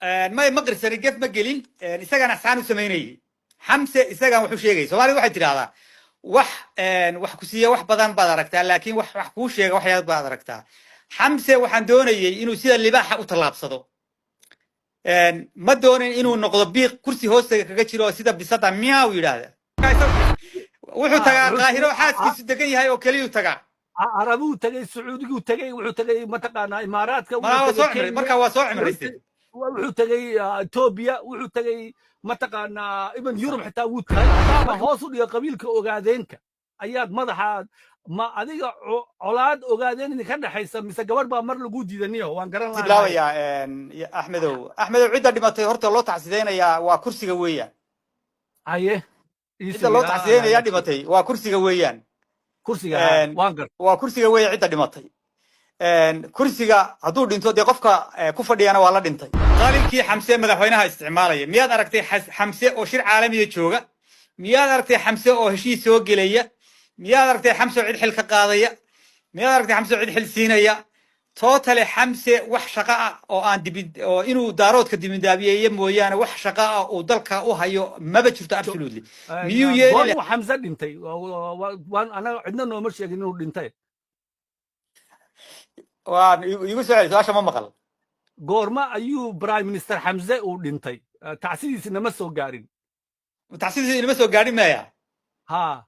ما قرسني قف ما قلين إساقنا حسانو سميني حمسة إساقنا وحو شيغي سوالي واحد ترى هذا wax ku siiya wax badan baad aragtaa laakiin wax ku sheega waxyaad baad aragtaa xamse waxaan doonayay inuu sida libaaxa u talaabsado ma doonin inuu noqdo biiq kursi hoostiga kaga jiro sida bisada miyaa u yiraahdo wuxuu tagaa qaahiro xaaskiisu degan yahay oo kaliya u tagaa عربو تجي سعودي تجي وحو تجي متقانا إمارات marka waa soo cimraysay وحو تجي توبيا وحو تجي متقانا ابن يوروب حتى وود هذا هوصل يا قبيلك اوغادينك اياد مدحا ما اديق عولاد اوغادين ان كان دحيسا mise gabar ba mar lagu diidaniyo waan garan lahaa ya Axmedow cida dhimatay horta loo tacsideynaya waa kursiga weeyaan aye cida loo tacsideynaya dhimatay waa kursiga weeyaan kursiga waan gar waa kursiga weeyaan cida dhimatay kursiga haduu dhinto de qofka ku fadhiyana waa la dhintay qaalinkii xamse madaxweynaha isticmaalaya miyaad aragtay xamse oo shir caalamiga jooga miyaad aragtay xamse oo heshiis soo gelaya miyaad aragtay xamse oo cid xil ka qaadaya miyaad aragtay xamse oo cid xil siinaya totally xamse wax shaqo ah oo aan dibid oo inuu daaroodka dibindaabiyeeyo mooyaane wax shaqo ah oo dalka u hayo maba jirto absolutely miyuu yeelay xamse dhintay waan ana cidna nooma sheegin inuu dhintay waan igu soo celiyay su'aasha ma maqal goorma ayuu prime minister xamse uu dhintay tacsidiisna ma soo gaarin tacsidiisna ma soo gaarin maya ha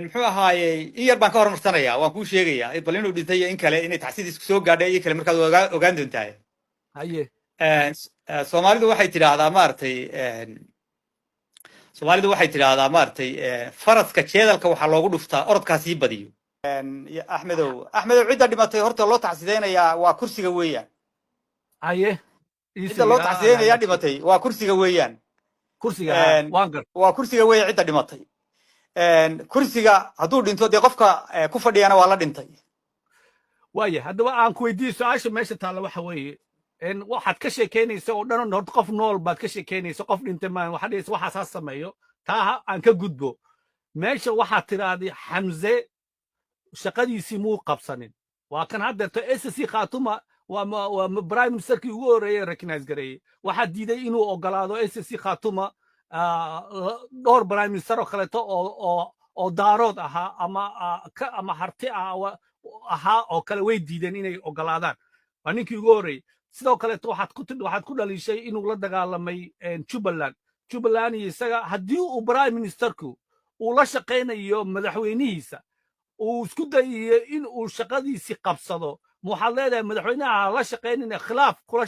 muxuu ahaayay in yar baan ka hormarsanaya waan kuu sheegayaa bal inuu dhintay in kale inay tacsidiis soo gaadhay iyo kale markaad ogaan doontaa haye Soomaalidu waxay tiraahdaa maartay faraska jeedalka waxa loogu dhuftaa orodkaasi badiyo Axmedow cida dhimatay horta loo tacsideynaya waa kursiga weeyaan haye cida loo tacsideynaya dhimatay waa kursiga weeyaan waan gar waa kursiga weeyaan cida dhimatay kursiga haduu dhinto de qofka ku fadhiyana waa la dhintay waaye haddaba aan ku weydiiyo su'aasha meesha taala waxa weeye in waxaad ka sheekeynaysa oo dhan horta qof nool baad ka sheekeynaysa qof dhintay ma waxaas sameeyo taa aan ka gudbo meesha waxaad tiraahday xamse shaqadiisii muu qabsanin waa kan haddeerto SSC Khatuma waa prime ministerkii ugu horeeyay recognize gareeyay waxaa diiday inuu ogolaado SSC Khatuma dhowr prime minister oo kaleeto oo daarood ahaa ama harti ahaa oo kale way diideen inay ogolaadaan waa ninkii ugu horeeyay sidoo kaleeto waxaad ku dhaliishay inuu la dagaalamay Jubaland iyo isaga haddii uu prime ministerku uu la shaqaynayo madaxweynihiisa uu isku dayayo in uu shaqadiisii qabsado waxaad leedahay madaxweynaha la shaqaynaya khilaaf kula